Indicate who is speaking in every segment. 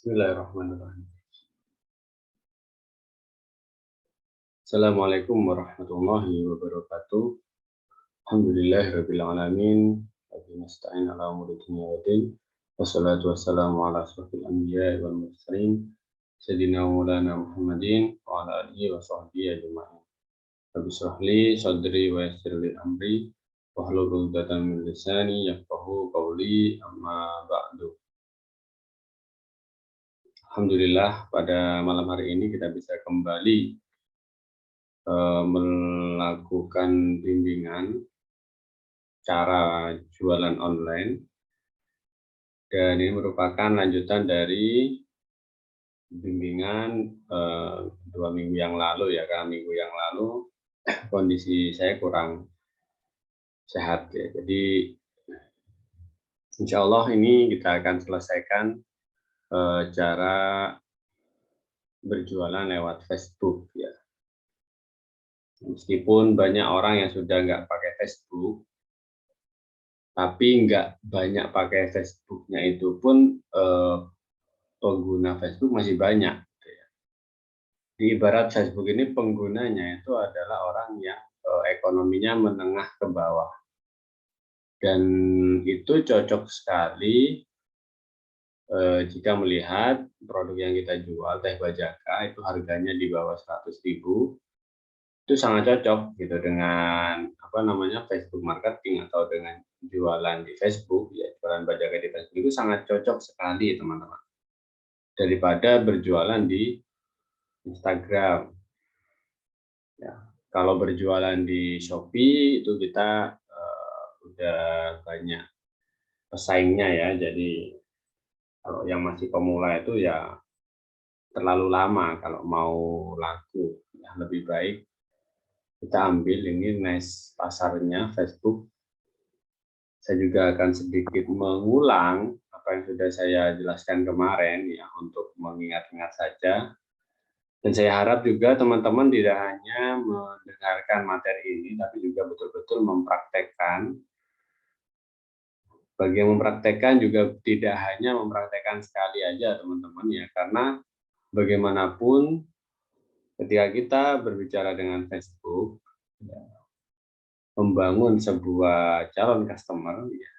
Speaker 1: Bismillahirrahmanirrahim. Assalamualaikum warahmatullahi wabarakatuh. Alhamdulillahirabbil alamin. Wabihi nasta'in ala umuri dunya waddin. Wassalatu wassalamu ala asrofil anbiya'i wal mursalin. Sayyidina Maulana Muhammadin wa ala alihi wa sahbihi ajma'in. Rabbi shrah li sadri wa yassir li amri wahlul 'uqdatam min lisani yafqahu qawli, amma ba'du. Alhamdulillah, pada malam hari ini kita bisa kembali melakukan bimbingan cara jualan online, dan ini merupakan lanjutan dari bimbingan 2 minggu yang lalu ya. Karena minggu yang lalu kondisi saya kurang sehat ya, jadi insya Allah ini kita akan selesaikan cara berjualan lewat Facebook ya. Meskipun banyak orang yang sudah nggak pakai Facebook, tapi nggak banyak pakai Facebooknya itu pun pengguna Facebook masih banyak. Gitu ya. Di ibarat Facebook ini penggunanya itu adalah orang yang ekonominya menengah ke bawah, dan itu cocok sekali jika melihat produk yang kita jual, teh Bajaka, itu harganya di bawah 100.000. Itu sangat cocok gitu dengan Facebook marketing atau dengan jualan di Facebook ya. Jualan Bajaka di Facebook itu sangat cocok sekali teman-teman, daripada berjualan di Instagram ya. Kalau berjualan di Shopee itu kita udah banyak pesaingnya ya, jadi kalau yang masih pemula itu ya terlalu lama kalau mau laku ya. Lebih baik kita ambil ini niche pasarnya Facebook. Saya juga akan sedikit mengulang apa yang sudah saya jelaskan kemarin ya, untuk mengingat-ingat saja. Dan saya harap juga teman-teman tidak hanya mendengarkan materi ini, tapi juga betul-betul mempraktekkan. Bagi yang mempraktekkan juga tidak hanya mempraktekkan sekali aja teman-teman ya, karena bagaimanapun ketika kita berbicara dengan Facebook, ya, membangun sebuah calon customer, ya,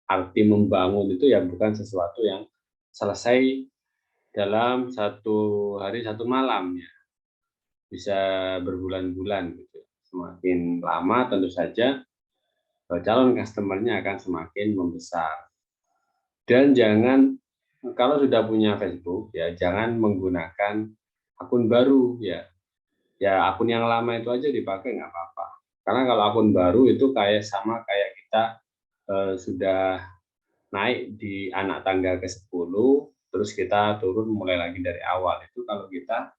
Speaker 1: arti membangun itu ya bukan sesuatu yang selesai dalam 1 hari 1 malam ya, bisa berbulan-bulan gitu. Semakin lama tentu saja calon customer-nya akan semakin membesar. Dan jangan, kalau sudah punya Facebook ya, jangan menggunakan akun baru ya. Ya akun yang lama itu aja dipakai nggak apa-apa. Karena kalau akun baru itu sama kayak kita sudah naik di anak tangga ke-10, terus kita turun mulai lagi dari awal. Itu kalau kita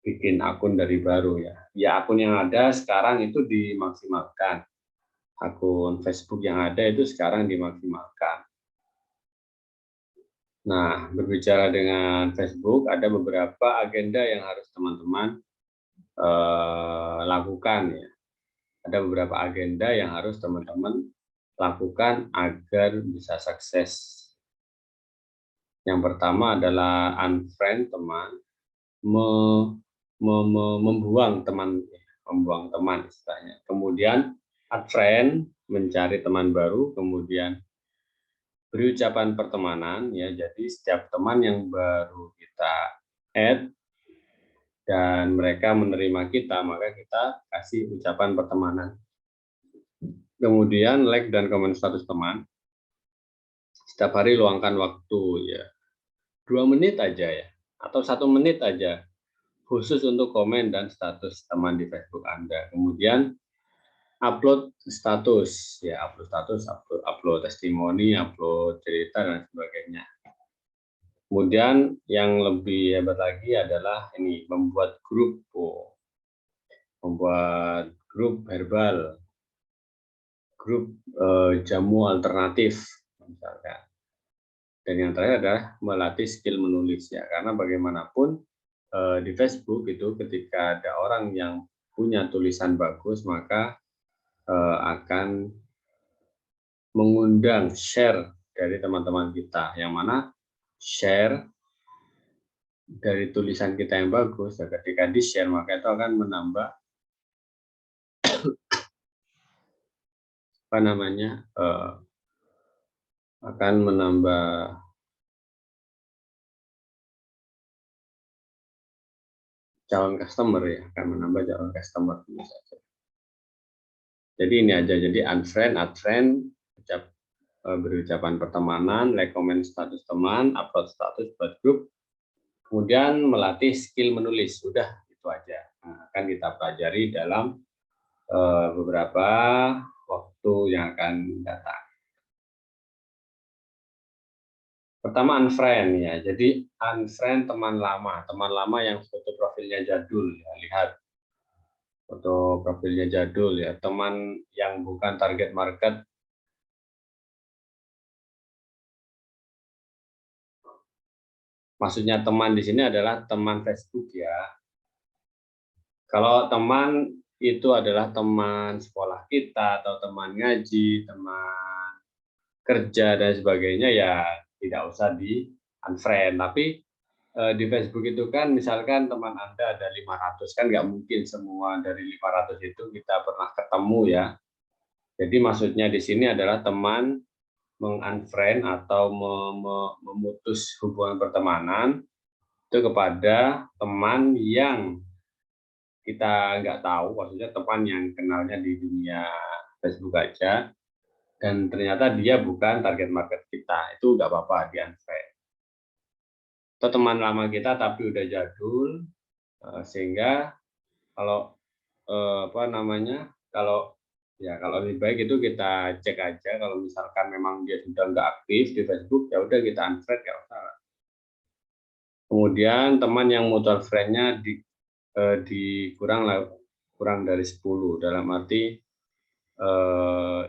Speaker 1: bikin akun dari baru ya. Ya akun yang ada sekarang itu dimaksimalkan. Akun Facebook yang ada itu sekarang dimaksimalkan. Nah, berbicara dengan Facebook, ada beberapa agenda yang harus teman-teman lakukan ya. Ada beberapa agenda yang harus teman-teman lakukan agar bisa sukses. Yang pertama adalah unfriend teman, membuang teman istilahnya. Kemudian add friend, mencari teman baru. Kemudian beri ucapan pertemanan ya. Jadi setiap teman yang baru kita add dan mereka menerima kita, maka kita kasih ucapan pertemanan. Kemudian like dan komen status teman. Setiap hari luangkan waktu ya 2 menit aja ya, atau 1 menit aja khusus untuk komen dan status teman di Facebook Anda. Kemudian upload status ya, upload testimoni, upload cerita dan sebagainya. Kemudian yang lebih hebat lagi adalah ini, membuat grup herbal, grup jamu alternatif misalkan. Dan yang terakhir adalah melatih skill menulis ya, karena bagaimanapun di Facebook itu ketika ada orang yang punya tulisan bagus, maka akan mengundang share dari teman-teman kita, yang mana share dari tulisan kita yang bagus, ya ketika di-share maka itu akan menambah akan menambah calon customer ya, akan menambah calon customer. Jadi ini aja, jadi unfriend, add friend, beri ucapan pertemanan, like, comment status teman, upload status buat grup, kemudian melatih skill menulis. Udah, itu aja. Nah, akan kita pelajari dalam beberapa waktu yang akan datang. Pertama unfriend ya, jadi unfriend teman lama yang foto profilnya jadul ya, lihat foto profilnya jadul ya, teman yang bukan target market. Maksudnya teman di sini adalah teman Facebook ya. Kalau teman itu adalah teman sekolah kita atau teman ngaji, teman kerja dan sebagainya, ya tidak usah di unfriend. Tapi di Facebook itu kan misalkan teman Anda ada 500, kan nggak mungkin semua dari 500 itu kita pernah ketemu ya. Jadi maksudnya di sini adalah teman mengunfriend atau memutus hubungan pertemanan itu kepada teman yang kita nggak tahu, maksudnya teman yang kenalnya di dunia Facebook aja, dan ternyata dia bukan target market kita, itu nggak apa-apa di unfriend. Atau teman lama kita tapi udah jadul, sehingga kalau kalau lebih baik itu kita cek aja, kalau misalkan memang dia sudah nggak aktif di Facebook, ya udah kita unfriend, nggak usah. Kemudian teman yang mutual friend-nya kurang dari 10, dalam arti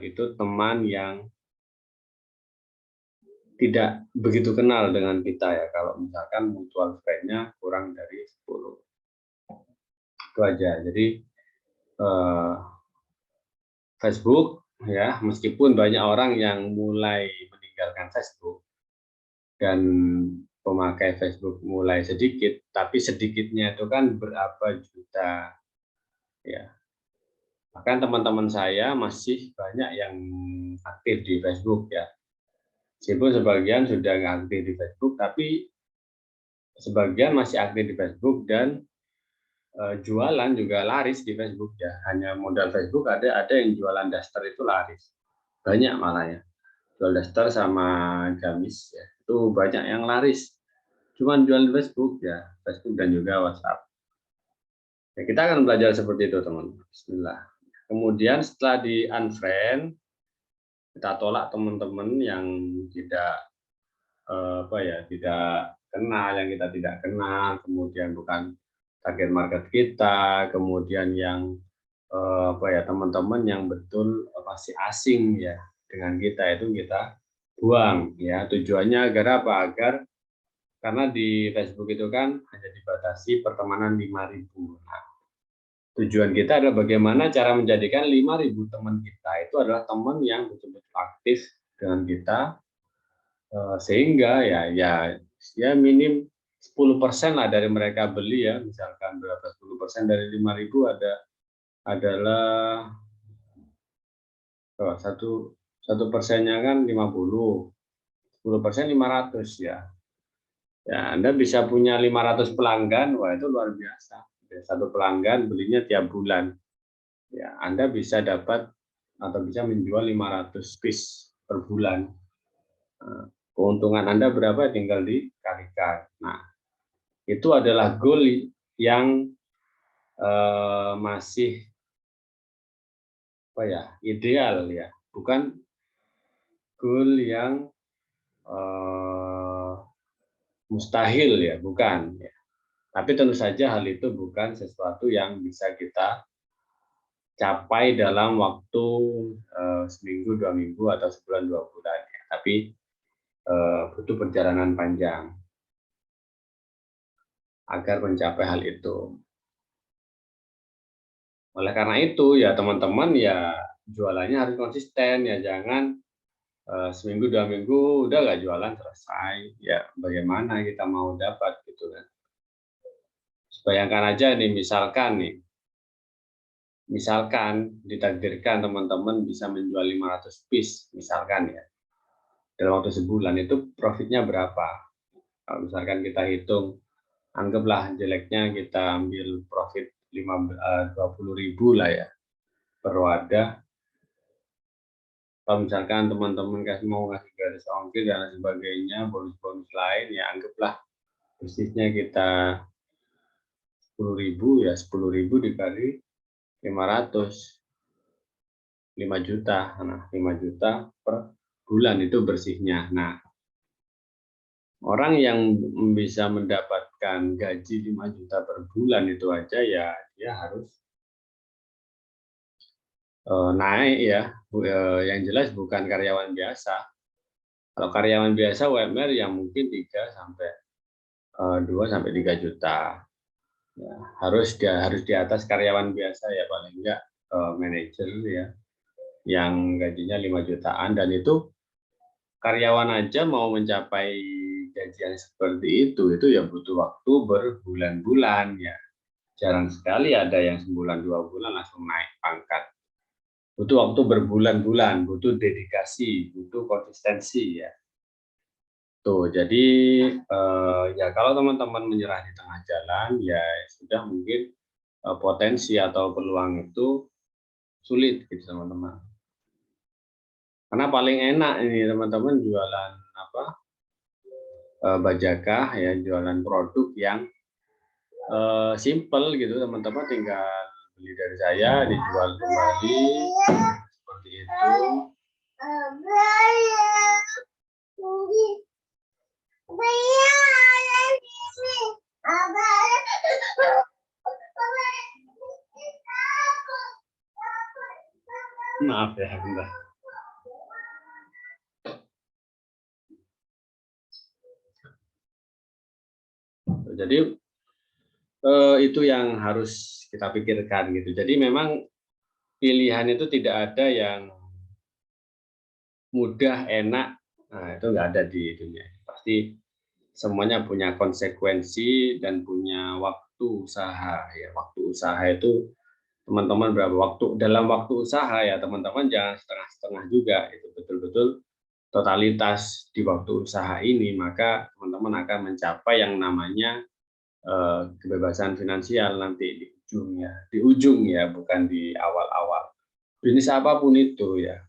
Speaker 1: itu teman yang tidak begitu kenal dengan kita ya, kalau misalkan mutual friend-nya kurang dari 10. Itu aja. Jadi Facebook ya, meskipun banyak orang yang mulai meninggalkan Facebook dan pemakai Facebook mulai sedikit, tapi sedikitnya itu kan berapa juta ya. Bahkan teman-teman saya masih banyak yang aktif di Facebook ya. Meskipun sebagian sudah nggak aktif di Facebook, tapi sebagian masih aktif di Facebook dan jualan juga laris di Facebook ya. Hanya modal Facebook, ada yang jualan daster itu laris. Banyak malah ya. Jual daster sama gamis ya. Itu banyak yang laris. Cuman jual di Facebook ya, Facebook dan juga WhatsApp. Ya, kita akan belajar seperti itu, teman. Bismillah. Kemudian setelah di unfriend, kita tolak teman-teman yang tidak tidak kenal, yang kita tidak kenal, kemudian bukan target market kita, kemudian yang teman-teman yang betul masih asing ya dengan kita, itu kita buang ya. Tujuannya agar apa? Karena di Facebook itu kan hanya dibatasi pertemanan 5.000. Nah, tujuan kita adalah bagaimana cara menjadikan 5.000 teman kita itu adalah teman yang betul-betul aktif dengan kita, sehingga ya minim 10% lah dari mereka beli ya, misalkan berapa, 10% dari 5.000 adalah satu persennya kan 50, 10% 500 ya. Ya, Anda bisa punya 500 pelanggan, wah itu luar biasa. Satu pelanggan belinya tiap bulan. Ya, Anda bisa dapat atau bisa menjual 500 piece per bulan. Nah, keuntungan Anda berapa tinggal dikalikan. Nah, itu adalah goal yang masih ideal ya, bukan goal yang mustahil ya, bukan ya. Tapi tentu saja hal itu bukan sesuatu yang bisa kita capai dalam waktu seminggu, 2 minggu, atau sebulan, 2 bulan ya. Tapi butuh perjalanan panjang agar mencapai hal itu. Oleh karena itu ya teman-teman ya jualannya harus konsisten ya, jangan seminggu 2 minggu udah nggak jualan, selesai. Ya bagaimana kita mau dapat gitu kan. Bayangkan aja nih, misalkan ditakdirkan teman-teman bisa menjual 500 piece misalkan ya, dalam waktu sebulan, itu profitnya berapa? Kalau misalkan kita hitung, anggaplah jeleknya kita ambil profit 20.000 lah ya per wadah. Kalau misalkan teman-teman mau ngasih garis ongkir dan sebagainya, bonus-bonus lain, ya anggaplah bisnisnya kita 10.000, ya 10.000 dikali 500, 5 juta. Nah, 5 juta per bulan itu bersihnya. Nah, orang yang bisa mendapatkan gaji 5 juta per bulan itu aja ya dia harus naik ya. Yang jelas bukan karyawan biasa. Kalau karyawan biasa UMR yang mungkin 2 sampai 3 juta. Ya, harus di atas karyawan biasa ya, paling enggak manajer ya yang gajinya 5 jutaan, dan itu karyawan aja mau mencapai gaji yang seperti itu ya butuh waktu berbulan-bulan ya. Jarang sekali ada yang sebulan 2 bulan langsung naik pangkat. Butuh waktu berbulan-bulan, butuh dedikasi, butuh konsistensi ya. Tuh, jadi ya kalau teman-teman menyerah di tengah jalan, ya sudah mungkin potensi atau peluang itu sulit gitu teman-teman. Karena paling enak ini teman-teman jualan apa, bajakah ya, jualan produk yang simple gitu teman-teman, tinggal beli dari saya dijual kembali seperti itu. Maaf ya, bentar. Jadi itu yang harus kita pikirkan gitu. Jadi memang pilihan itu tidak ada yang mudah, enak. Nah, itu nggak ada di dunia. Pasti semuanya punya konsekuensi dan punya waktu usaha ya. Waktu usaha itu teman-teman berapa waktu dalam waktu usaha ya, teman-teman jangan setengah-setengah juga, itu betul-betul totalitas di waktu usaha ini, maka teman-teman akan mencapai yang namanya kebebasan finansial nanti di ujung ya, bukan di awal-awal. Bisnis apapun itu ya.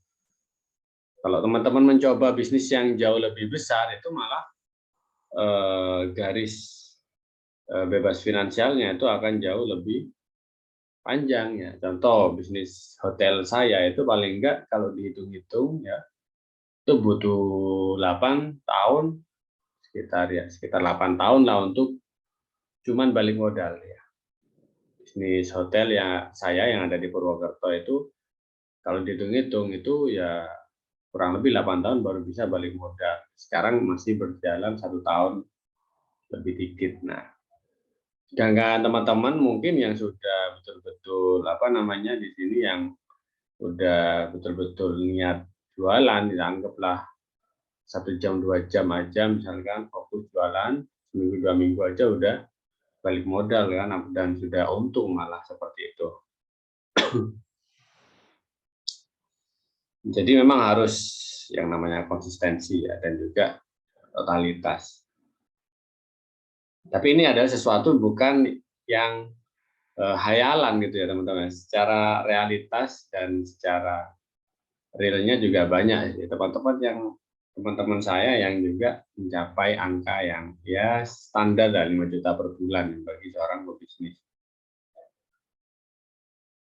Speaker 1: Kalau teman-teman mencoba bisnis yang jauh lebih besar, itu malah garis bebas finansialnya itu akan jauh lebih panjang ya. Contoh bisnis hotel saya itu paling enggak kalau dihitung-hitung ya, itu butuh 8 tahun, sekitar 8 tahun lah untuk cuman balik modal ya. Bisnis hotel ya saya yang ada di Purwokerto itu kalau dihitung-hitung itu ya kurang lebih 8 tahun baru bisa balik modal. Sekarang masih berjalan 1 tahun lebih dikit. Nah, sedangkan teman-teman mungkin yang sudah betul-betul apa namanya di sini, yang udah betul-betul niat jualan, anggaplah 1 jam 2 jam aja misalkan fokus jualan, seminggu 2 minggu aja udah balik modal kan, dan sudah untung malah seperti itu. Jadi memang harus yang namanya konsistensi ya, dan juga totalitas. Tapi ini adalah sesuatu bukan yang hayalan gitu ya teman-teman. Secara realitas dan secara realnya juga banyak ya teman-teman saya yang juga mencapai angka yang ya standar dari 5 juta per bulan bagi seorang pebisnis.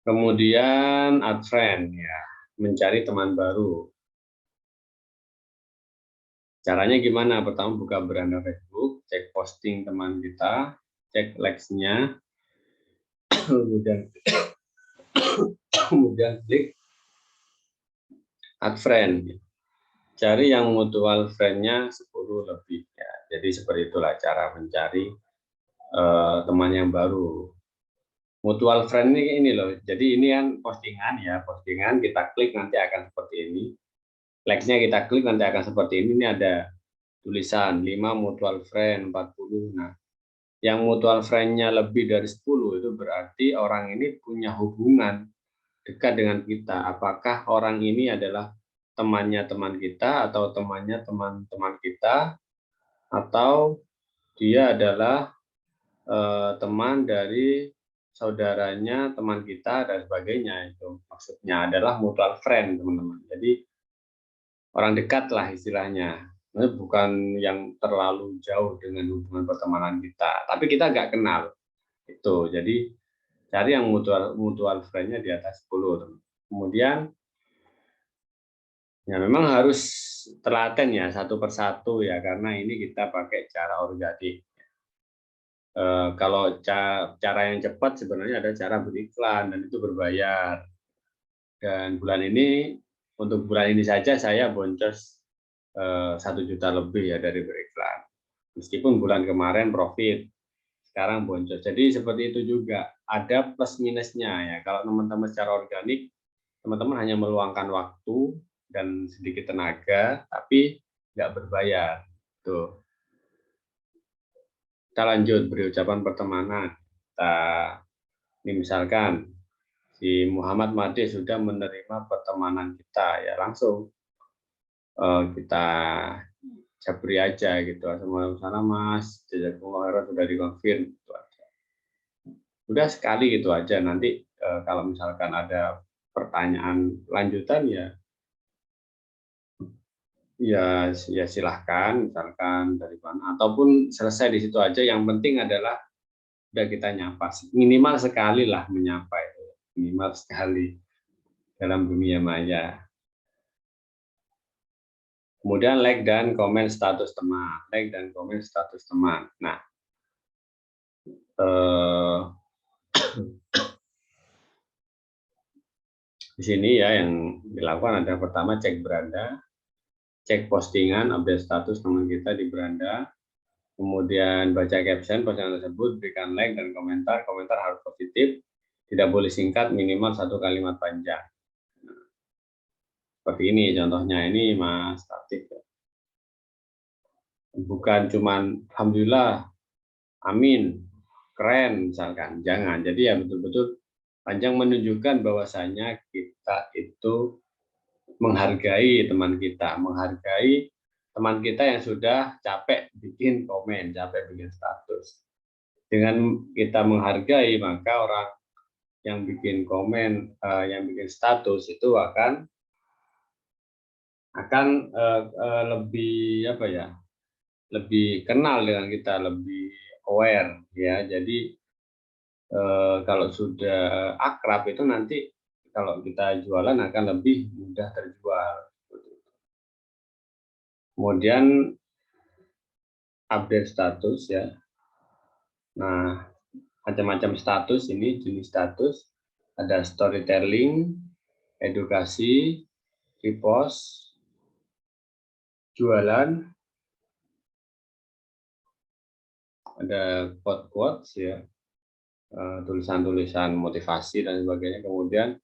Speaker 1: Kemudian add friend ya, mencari teman baru. Caranya gimana? Pertama buka beranda Facebook, cek posting teman kita, cek likes-nya, kemudian klik add friend. Cari yang mutual friend-nya 10 lebih ya. Jadi seperti itulah cara mencari teman yang baru. Mutual friend ini loh. Jadi ini kan postingan ya, postingan kita klik nanti akan seperti ini. Like-nya kita klik nanti akan seperti ini. Ini ada tulisan 5 mutual friend, 40. Nah, yang mutual friend-nya lebih dari 10 itu berarti orang ini punya hubungan dekat dengan kita. Apakah orang ini adalah temannya teman kita atau temannya teman-teman kita, atau dia adalah teman dari saudaranya teman kita dan sebagainya. Itu maksudnya adalah mutual friend, teman-teman. Jadi orang dekat lah istilahnya. Bukan yang terlalu jauh dengan hubungan pertemanan kita, tapi kita nggak kenal itu. Jadi cari yang mutual friend-nya di atas 10, teman. Kemudian ya memang harus telaten ya, satu persatu ya, karena ini kita pakai cara organik. Kalau cara yang cepat sebenarnya ada cara beriklan dan itu berbayar. Dan untuk bulan ini saja saya boncos 1 juta lebih ya dari beriklan. Meskipun bulan kemarin profit, sekarang boncos. Jadi seperti itu juga, ada plus minusnya ya. Kalau teman-teman secara organik, teman-teman hanya meluangkan waktu dan sedikit tenaga, tapi nggak berbayar. Tuh. Kita lanjut beri ucapan pertemanan. Ini misalkan si Muhammad Made sudah menerima pertemanan kita, ya langsung kita jabri aja gitu. Assalamualaikum Mas, jazakumullah sudah dikonfirm. Gitu aja. Udah sekali gitu aja. Nanti kalau misalkan ada pertanyaan lanjutan ya silahkan, misalkan dari mana, ataupun selesai di situ aja. Yang penting adalah udah kita nyapa, minimal sekali lah menyapa itu, minimal sekali dalam dunia maya. Kemudian like dan komen status teman, like dan komen status teman. Nah, di sini ya yang dilakukan ada pertama cek beranda, cek postingan, update status teman kita di beranda, kemudian baca caption postingan tersebut, berikan like dan komentar. Komentar harus positif, tidak boleh singkat, minimal 1 kalimat panjang. Seperti ini contohnya, ini Mas Tatik. Bukan cuman alhamdulillah, amin, keren misalkan, jangan. Jadi ya betul-betul panjang, menunjukkan bahwasanya kita itu menghargai teman kita, menghargai teman kita yang sudah capek bikin komen, capek bikin status. Dengan kita menghargai, maka orang yang bikin komen, yang bikin status itu akan lebih apa ya, lebih kenal dengan kita, lebih aware ya. Jadi kalau sudah akrab itu nanti kalau kita jualan akan lebih mudah terjual. Kemudian update status ya. Nah, macam-macam status ini, jenis status ada storytelling, edukasi, repost, jualan, ada quote-quotes ya, tulisan-tulisan motivasi dan sebagainya. Kemudian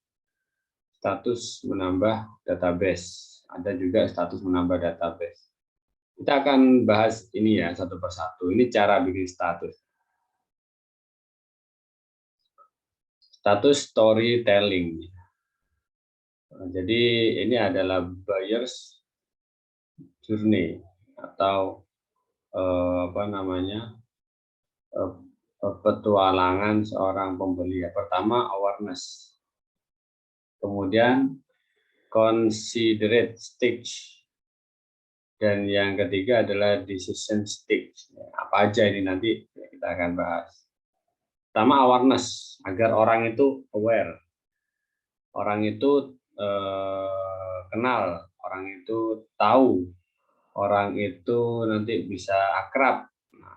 Speaker 1: status menambah database, ada juga status menambah database. Kita akan bahas ini ya satu persatu. Ini cara bikin status. Status storytelling. Jadi ini adalah buyer's journey atau apa namanya, petualangan seorang pembeli. Pertama awareness, kemudian considerate stage, dan yang ketiga adalah decision stage. Apa aja ini nanti kita akan bahas. Pertama awareness, agar orang itu aware, orang itu kenal, orang itu tahu, orang itu nanti bisa akrab. Nah,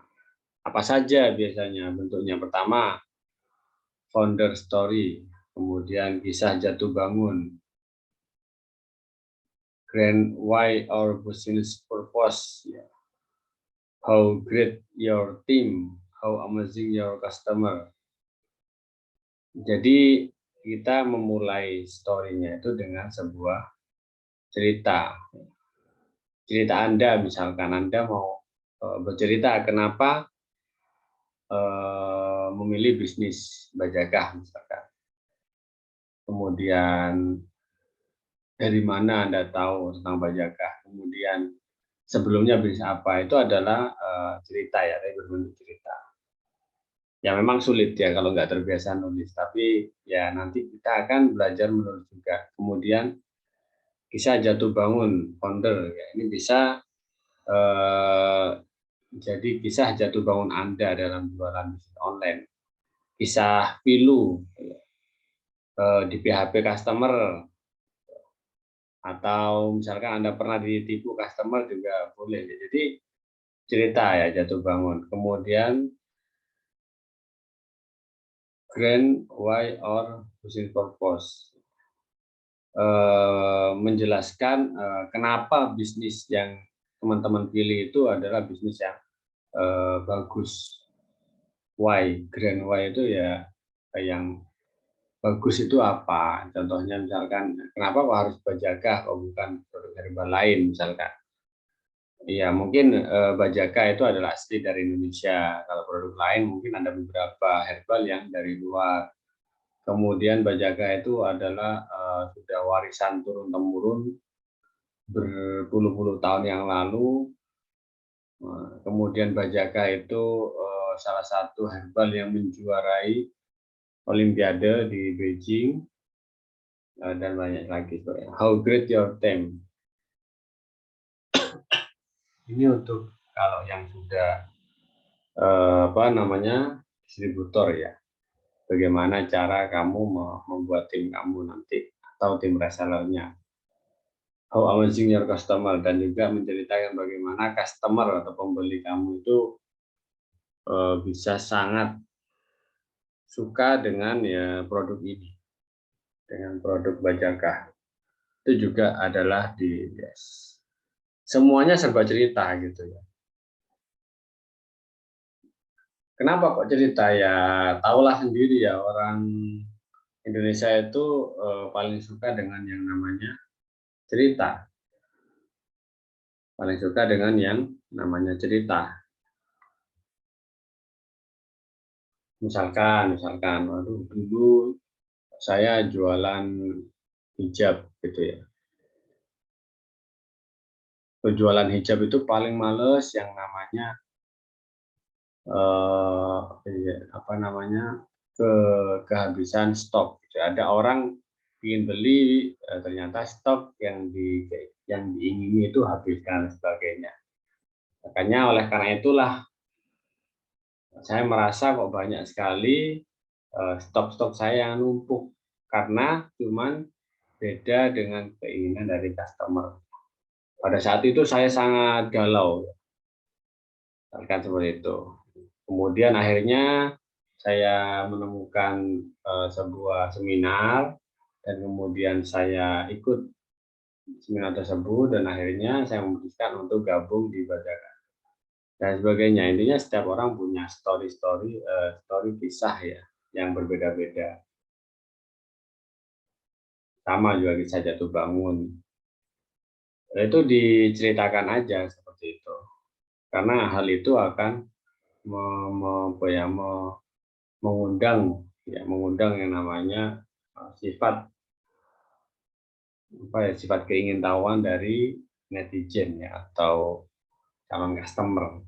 Speaker 1: apa saja biasanya bentuknya? Pertama founder story, kemudian kisah jatuh bangun, grand why our business purpose, how great your team, how amazing your customer. Jadi kita memulai story-nya itu dengan sebuah cerita. Cerita Anda, misalkan Anda mau bercerita kenapa memilih bisnis Bajagah misalkan. Kemudian dari mana Anda tahu tentang Bajagah? Kemudian sebelumnya bisnis apa? Itu adalah cerita ya, tapi berbentuk cerita. Ya memang sulit ya kalau nggak terbiasa nulis, tapi ya nanti kita akan belajar menulis juga. Kemudian kisah jatuh bangun founder ya, ini bisa jadi kisah jatuh bangun Anda dalam jualan bisnis online. Kisah pilu di PHP customer, atau misalkan Anda pernah ditipu customer juga boleh. Jadi cerita ya jatuh bangun. Kemudian grand why or business purpose, menjelaskan kenapa bisnis yang teman-teman pilih itu adalah bisnis yang bagus. Why, grand why itu ya yang bagus itu apa? Contohnya misalkan kenapa kok harus Bajagah kok bukan produk herbal lain misalkan. Iya, mungkin Bajagah itu adalah asli dari Indonesia. Kalau produk lain mungkin ada beberapa herbal yang dari luar. Kemudian Bajagah itu adalah sudah warisan turun-temurun berpuluh-puluh tahun yang lalu. Kemudian Bajagah itu salah satu herbal yang menjuarai Olimpiade di Beijing dan banyak lagi. How great your team? Ini untuk kalau yang sudah distributor ya. Bagaimana cara kamu membuat tim kamu nanti atau tim resellernya. How amazing your customer, dan juga menceritakan bagaimana customer atau pembeli kamu itu bisa sangat suka dengan ya produk ini, dengan produk Bajagah. Itu juga adalah di semuanya serba cerita gitu ya. Kenapa kok cerita ya? Tahulah sendiri ya, orang Indonesia itu paling suka dengan yang namanya cerita. Paling suka dengan yang namanya cerita. Misalkan, waduh dulu saya jualan hijab gitu ya. Jualan hijab itu paling males yang namanya kehabisan stok. Gitu. Ada orang ingin beli, ternyata stok yang diingini itu habis dan sebagainya. Makanya oleh karena itulah saya merasa kok banyak sekali stok-stok saya yang numpuk karena cuman beda dengan keinginan dari customer. Pada saat itu saya sangat galau, kan seperti itu. Kemudian akhirnya saya menemukan sebuah seminar dan kemudian saya ikut seminar tersebut dan akhirnya saya memutuskan untuk gabung di Bajagah dan sebagainya. Intinya setiap orang punya story kisah ya yang berbeda-beda. Sama juga kisah jatuh bangun. Itu diceritakan aja seperti itu. Karena hal itu akan mengundang yang namanya sifat keingintahuan dari netizen ya atau calon customer.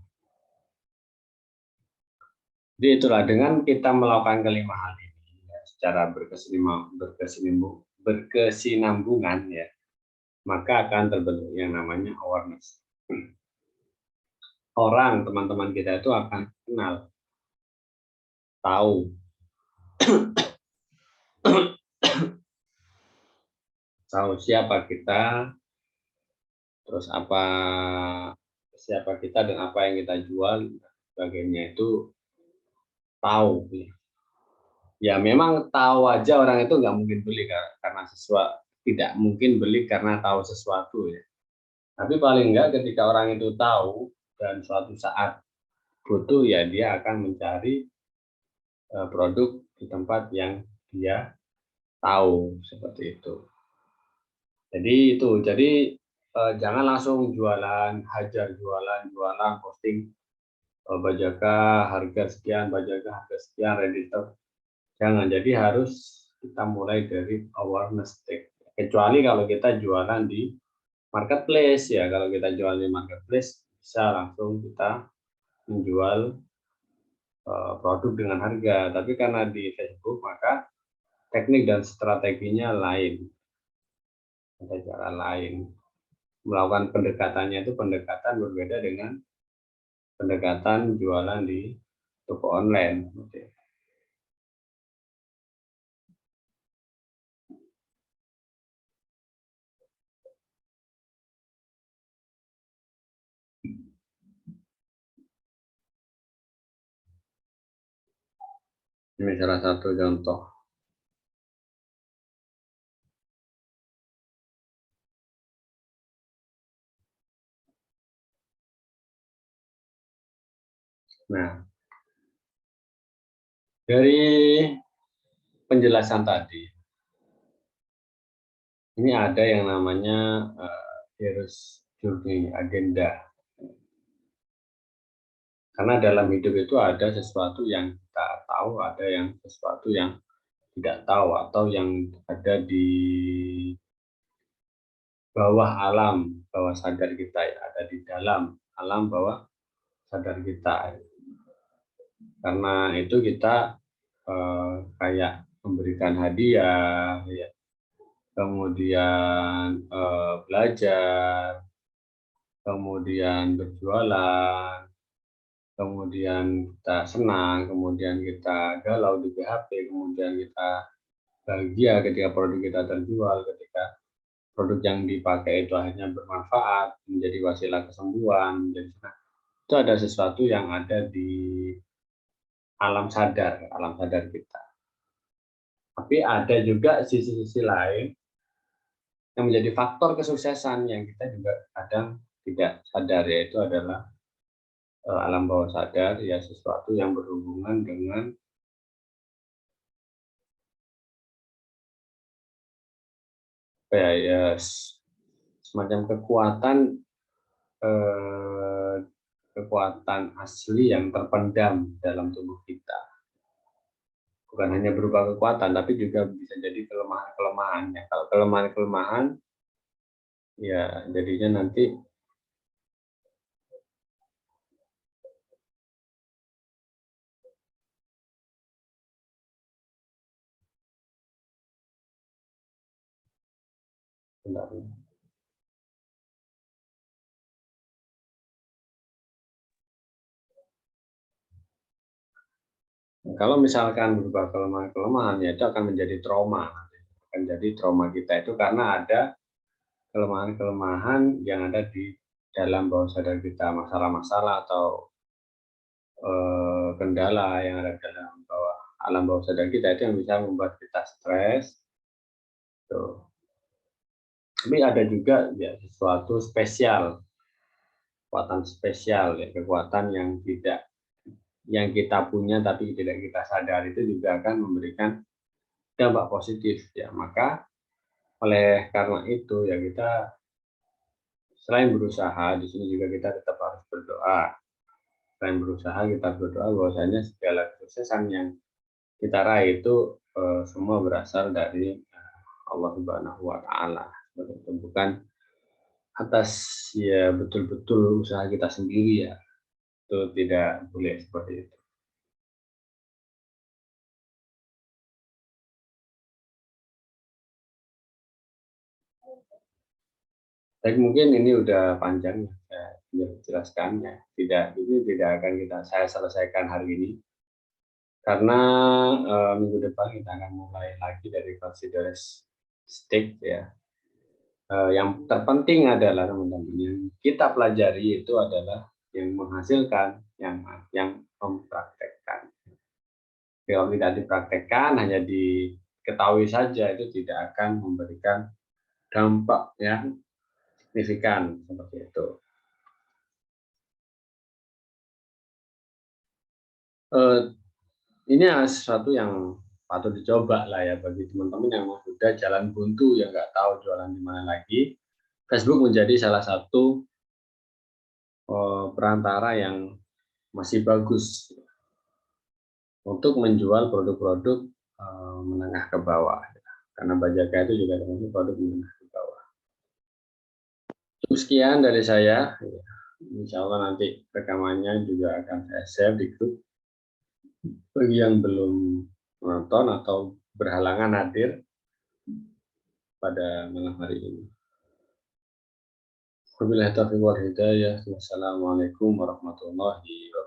Speaker 1: Jadi itulah dengan kita melakukan kelima hal ini ya, secara berkesinambungan ya, maka akan terbentuk yang namanya awareness. Teman-teman kita itu akan kenal, tahu siapa kita, terus siapa kita dan apa yang kita jual, sebagainya itu tahu. Ya memang tahu aja orang itu nggak mungkin beli karena tidak mungkin beli karena tahu sesuatu ya. Tapi paling enggak ketika orang itu tahu dan suatu saat butuh ya dia akan mencari produk di tempat yang dia tahu seperti itu. Jadi itu, jadi jangan langsung jualan, hajar jualan, posting Bajaka harga sekian, Bajaka harga sekian, Redditor. Jangan, jadi harus kita mulai dari awareness stake. Kecuali kalau kita jualan di marketplace ya, kalau kita jualan di marketplace bisa langsung kita menjual produk dengan harga. Tapi karena di Facebook maka teknik dan strateginya lain, ada cara lain. Melakukan pendekatannya itu pendekatan berbeda dengan pendekatan jualan di toko online. Ini salah satu contoh. Nah, dari penjelasan tadi, ini ada yang namanya hero's journey, agenda. Karena dalam hidup itu ada sesuatu yang kita tahu, ada yang sesuatu yang tidak tahu, atau yang ada di bawah alam, bawah sadar kita, ya, ada di dalam alam bawah sadar kita. Karena itu kita kayak memberikan hadiah, ya, kemudian belajar, kemudian berjualan, kemudian kita senang, kemudian kita galau di PHP, kemudian kita bahagia ketika produk kita terjual, ketika produk yang dipakai itu akhirnya bermanfaat, menjadi wasilah kesembuhan, menjadi senang. Itu ada sesuatu yang ada di alam sadar kita. Tapi ada juga sisi-sisi lain yang menjadi faktor kesuksesan yang kita juga kadang tidak sadar, yaitu adalah alam bawah sadar, ya, sesuatu yang berhubungan dengan ya semacam kekuatan eh, kekuatan asli yang terpendam dalam tubuh kita. Bukan hanya berupa kekuatan, tapi juga bisa jadi kelemahan-kelemahannya. Kalau kelemahan-kelemahan, ya jadinya nanti bentar. Kalau misalkan berupa kelemahan-kelemahan, ya itu akan menjadi trauma. Akan jadi trauma kita itu karena ada kelemahan-kelemahan yang ada di dalam bawah sadar kita, masalah-masalah atau kendala yang ada dalam alam bawah sadar kita itu yang bisa membuat kita stres. Tuh. Tapi ada juga ya sesuatu spesial, kekuatan spesial, ya, kekuatan yang kita punya tapi tidak kita sadar, itu juga akan memberikan dampak positif, ya. Maka oleh karena itu ya kita selain berusaha, di sini juga kita tetap harus berdoa. Selain berusaha, kita berdoa bahwasanya segala kesuksesan yang kita raih itu semua berasal dari Allah Subhanahu wa taala. Bukan atas ya betul-betul usaha kita sendiri, ya. Itu tidak boleh seperti itu. Tapi mungkin ini udah panjang ya, saya jelaskannya. Ini tidak akan saya selesaikan hari ini karena minggu depan kita akan mulai lagi dari consider stake, ya. Yang terpenting adalah teman-teman yang kita pelajari itu adalah yang menghasilkan, yang mempraktekkan. Kalau tidak dipraktekkan, hanya diketahui saja, itu tidak akan memberikan dampak yang signifikan seperti itu. Ini sesuatu yang patut dicoba lah ya bagi teman-teman yang sudah jalan buntu yang nggak tahu jualan di mana lagi. Facebook menjadi salah satu perantara yang masih bagus untuk menjual produk-produk menengah ke bawah. Karena Bajaka itu juga termasuk produk menengah ke bawah. Cukup sekian dari saya. Insya Allah nanti rekamannya juga akan saya share di grup. Bagi yang belum menonton atau berhalangan hadir pada malam hari ini. Wabillahi taufiq wal hidayah. Wassalamualaikum warahmatullahi wabarakatuh.